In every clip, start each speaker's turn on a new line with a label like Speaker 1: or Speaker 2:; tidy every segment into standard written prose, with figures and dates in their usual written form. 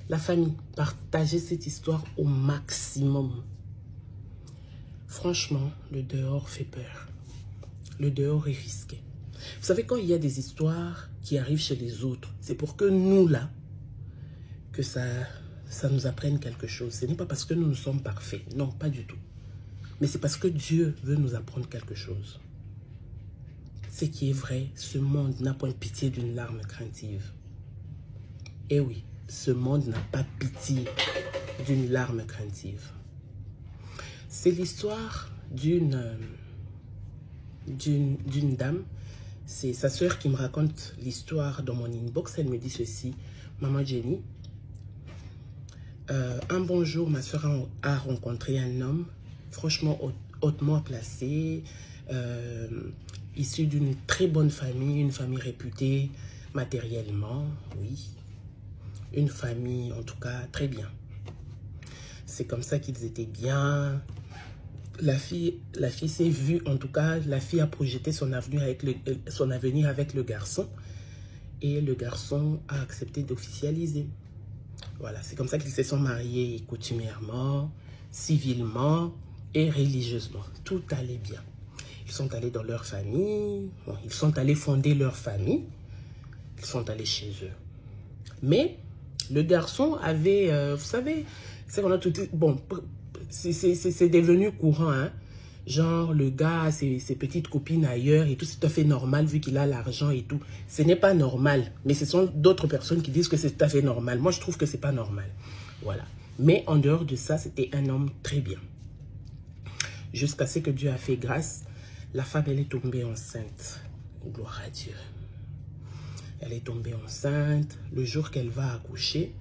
Speaker 1: La famille, partagez cette histoire au maximum. Franchement, le dehors fait peur. Le dehors est risqué. Vous savez, quand il y a des histoires qui arrivent chez les autres, c'est pour que nous, là, que ça nous apprenne quelque chose. Ce n'est pas parce que nous sommes parfaits. Non, pas du tout. Mais c'est parce que Dieu veut nous apprendre quelque chose. Ce qui est vrai, ce monde n'a point pitié d'une larme craintive. Eh oui, ce monde n'a pas pitié d'une larme craintive. C'est l'histoire d'une dame. C'est sa sœur qui me raconte l'histoire dans mon inbox. Elle me dit ceci: Maman Jenny, un bon jour, ma sœur a rencontré un homme, franchement hautement placé, issu d'une très bonne famille, une famille réputée matériellement, oui. Une famille, en tout cas, très bien. C'est comme ça qu'ils étaient bien. La fille s'est vue, en tout cas, la fille a projeté son avenir avec le garçon. Et le garçon a accepté d'officialiser. Voilà, c'est comme ça qu'ils se sont mariés coutumièrement, civilement et religieusement. Tout allait bien. Ils sont allés dans leur famille, bon, ils sont allés fonder leur famille, ils sont allés chez eux. Mais le garçon avait, vous savez, c'est qu'on a tout dit, bon, c'est devenu courant, hein. Genre, le gars a ses petites copines ailleurs et tout, c'est tout à fait normal vu qu'il a l'argent et tout. Ce n'est pas normal, mais ce sont d'autres personnes qui disent que c'est tout à fait normal. Moi, je trouve que c'est pas normal. Voilà. Mais en dehors de ça, c'était un homme très bien. Jusqu'à ce que Dieu a fait grâce, la femme, elle est tombée enceinte. Gloire à Dieu. Elle est tombée enceinte. Le jour qu'elle va accoucher,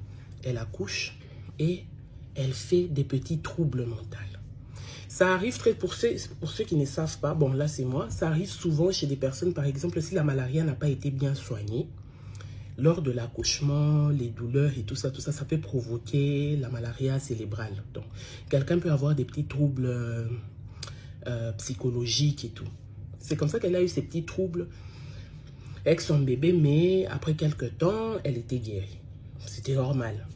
Speaker 1: elle accouche et elle fait des petits troubles mentaux. Ça arrive très, pour ceux qui ne savent pas, bon là c'est moi, ça arrive souvent chez des personnes, par exemple, si la malaria n'a pas été bien soignée, lors de l'accouchement, les douleurs et tout ça, ça peut provoquer la malaria cérébrale. Donc, quelqu'un peut avoir des petits troubles psychologiques et tout. C'est comme ça qu'elle a eu ces petits troubles avec son bébé, mais après quelques temps, elle était guérie. C'était normal.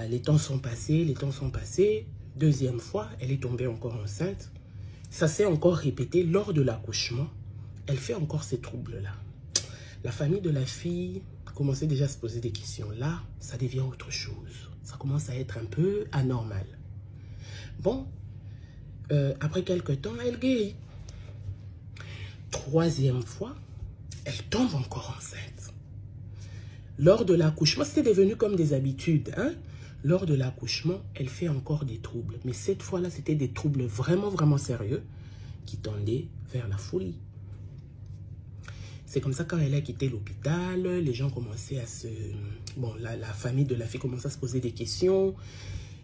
Speaker 1: Les temps sont passés. Deuxième fois, elle est tombée encore enceinte. Ça s'est encore répété lors de l'accouchement. Elle fait encore ces troubles-là. La famille de la fille commençait déjà à se poser des questions. Là, ça devient autre chose. Ça commence à être un peu anormal. Bon, après quelques temps, elle guérit. Troisième fois, elle tombe encore enceinte. Lors de l'accouchement, c'était devenu comme des habitudes, hein? Lors de l'accouchement, elle fait encore des troubles. Mais cette fois-là, c'était des troubles vraiment, vraiment sérieux qui tendaient vers la folie. C'est comme ça, quand elle a quitté l'hôpital, les gens commençaient à se... Bon, la famille de la fille commençait à se poser des questions.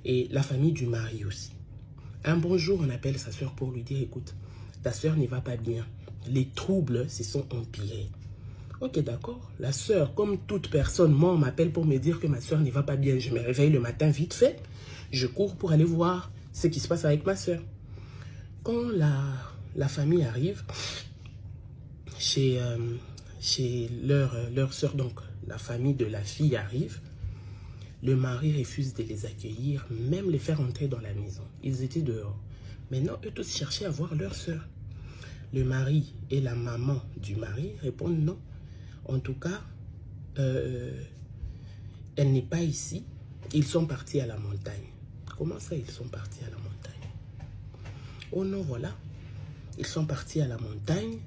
Speaker 1: Et la famille du mari aussi. Un bon jour, on appelle sa soeur pour lui dire, écoute, ta soeur ne va pas bien. Les troubles se sont empirés. Ok, d'accord. La sœur, comme toute personne, moi, on m'appelle pour me dire que ma sœur ne va pas bien. Je me réveille le matin vite fait. Je cours pour aller voir ce qui se passe avec ma sœur. Quand la famille arrive chez leur sœur, donc la famille de la fille arrive, le mari refuse de les accueillir, même les faire entrer dans la maison. Ils étaient dehors. Maintenant, eux tous cherchaient à voir leur sœur. Le mari et la maman du mari répondent non. En tout cas, elle n'est pas ici. Ils sont partis à la montagne. Comment ça, ils sont partis à la montagne? Oh non, voilà. Ils sont partis à la montagne.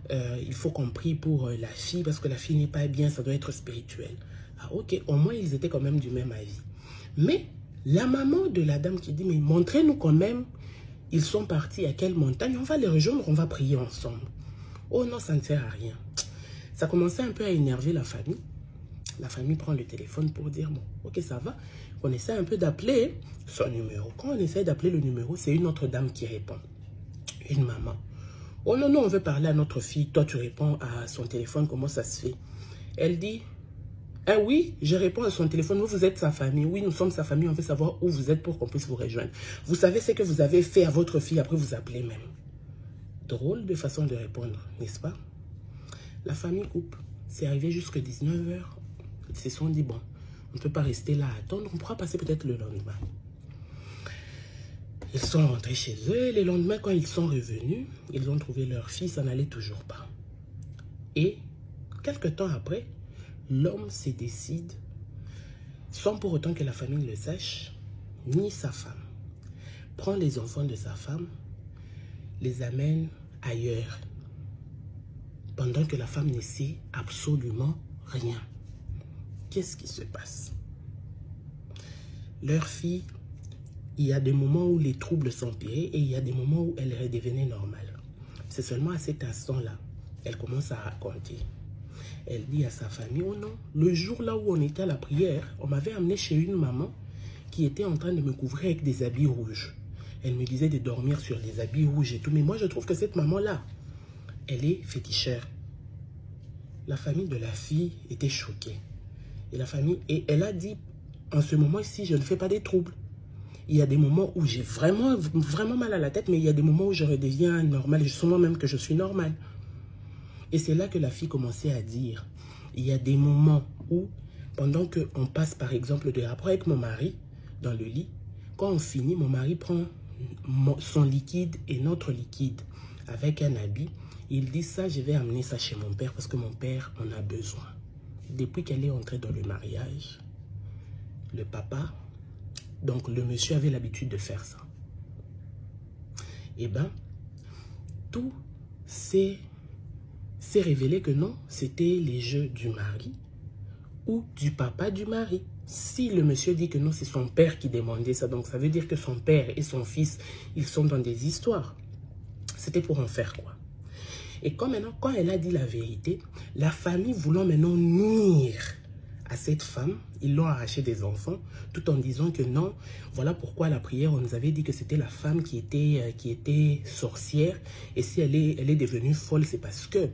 Speaker 1: Il faut qu'on prie pour la fille, parce que la fille n'est pas bien, ça doit être spirituel. Ah ok, au moins ils étaient quand même du même avis. Mais la maman de la dame qui dit, mais montrez-nous quand même, ils sont partis à quelle montagne? On va les rejoindre, on va prier ensemble. Oh non, ça ne sert à rien. Ça commençait un peu à énerver la famille. La famille prend le téléphone pour dire, bon, ok, ça va. On essaie un peu d'appeler son numéro. Quand on essaie d'appeler le numéro, c'est une autre dame qui répond. Une maman. Oh non, non, on veut parler à notre fille. Toi, tu réponds à son téléphone, comment ça se fait? Elle dit, ah oui, je réponds à son téléphone. Vous êtes sa famille. Oui, nous sommes sa famille. On veut savoir où vous êtes pour qu'on puisse vous rejoindre. Vous savez ce que vous avez fait à votre fille, après vous appelez même. Drôle de façon de répondre, n'est-ce pas? La famille coupe. C'est arrivé jusqu'à 19 h. Ils se sont dit, bon, On ne peut pas rester là à attendre. On pourra passer peut-être le lendemain. Ils sont rentrés chez eux. Et le lendemain, quand ils sont revenus, ils ont trouvé leur fille, ça n'allait toujours pas. Et quelque temps après, l'homme se décide, sans pour autant que la famille le sache, ni sa femme, prend les enfants de sa femme, les amène ailleurs, pendant que la femme ne sait absolument rien. Qu'est-ce qui se passe? Leur fille, il y a des moments où les troubles s'empiraient et il y a des moments où elle redevenait normale. C'est seulement à cet instant-là, elle commence à raconter. Elle dit à sa famille, oh non, le jour là où on était à la prière, on m'avait amené chez une maman qui était en train de me couvrir avec des habits rouges. Elle me disait de dormir sur les habits rouges et tout. Mais moi, je trouve que cette maman-là, elle est féticheur. La famille de la fille était choquée. Et elle a dit, en ce moment-ci, je ne fais pas des troubles. Il y a des moments où j'ai vraiment mal à la tête, mais il y a des moments où je redeviens normal. Je sens moi-même que je suis normal. Et c'est là que la fille commençait à dire, il y a des moments où, pendant qu'on passe par exemple des rapports avec mon mari dans le lit, quand on finit, mon mari prend son liquide et notre liquide avec un habit. Il dit ça, je vais amener ça chez mon père parce que mon père en a besoin. Depuis qu'elle est entrée dans le mariage, le papa, donc le monsieur avait l'habitude de faire ça. Et bien, tout s'est révélé que non, c'était les jeux du mari ou du papa du mari. Si le monsieur dit que non, c'est son père qui demandait ça, donc ça veut dire que son père et son fils, ils sont dans des histoires. C'était pour en faire quoi? Et quand elle a dit la vérité, la famille voulant maintenant nuire à cette femme, ils l'ont arraché des enfants, tout en disant que non, voilà pourquoi à la prière, on nous avait dit que c'était la femme qui était sorcière, et si elle est devenue folle, c'est parce que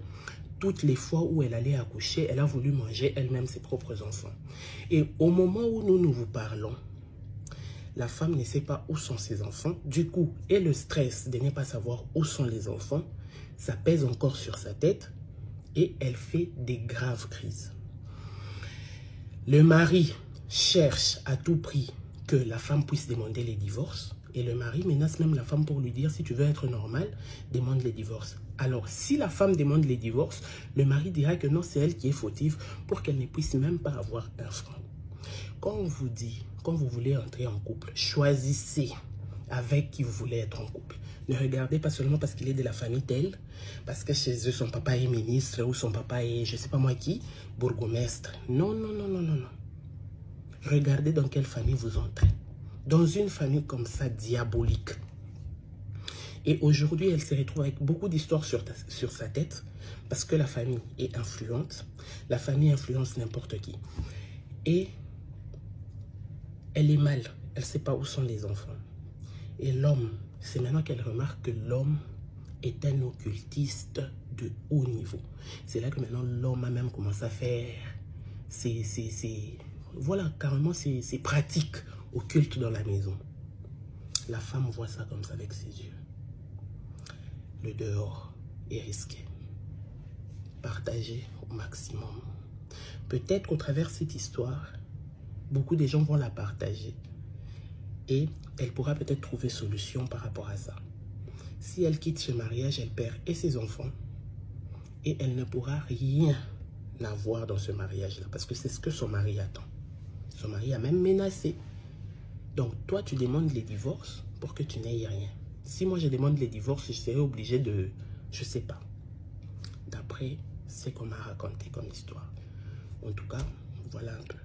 Speaker 1: toutes les fois où elle allait accoucher, elle a voulu manger elle-même ses propres enfants. Et au moment où nous vous parlons, la femme ne sait pas où sont ses enfants. Du coup, et le stress de ne pas savoir où sont les enfants, ça pèse encore sur sa tête et elle fait des graves crises. Le mari cherche à tout prix que la femme puisse demander les divorces. Et le mari menace même la femme pour lui dire, si tu veux être normal, demande les divorces. Alors, si la femme demande les divorces, le mari dira que non, c'est elle qui est fautive pour qu'elle ne puisse même pas avoir un franc. Quand on vous dit, quand vous voulez entrer en couple, choisissez avec qui vous voulez être en couple. Ne regardez pas seulement parce qu'il est de la famille telle, parce que chez eux, son papa est ministre ou son papa est, je ne sais pas moi qui, bourgmestre. Non, non, non, non, non, non. Regardez dans quelle famille vous entrez. Dans une famille comme ça, diabolique. Et aujourd'hui, elle se retrouve avec beaucoup d'histoires sur sa tête parce que la famille est influente. La famille influence n'importe qui. Et elle est mal. Elle ne sait pas où sont les enfants. Et l'homme, c'est maintenant qu'elle remarque que l'homme est un occultiste de haut niveau. C'est là que maintenant l'homme a même commencé à faire voilà, carrément ses pratiques occultes dans la maison. La femme voit ça comme ça avec ses yeux. Le dehors est risqué. Partagez au maximum. Peut-être qu'au travers de cette histoire, beaucoup de gens vont la partager. Et elle pourra peut-être trouver solution par rapport à ça. Si elle quitte ce mariage, elle perd et ses enfants. Et elle ne pourra rien avoir dans ce mariage-là. Parce que c'est ce que son mari attend. Son mari a même menacé. Donc toi, tu demandes les divorces pour que tu n'aies rien. Si moi, je demande les divorces, je serais obligé de... Je sais pas. D'après ce qu'on m'a raconté comme histoire. En tout cas, voilà un peu.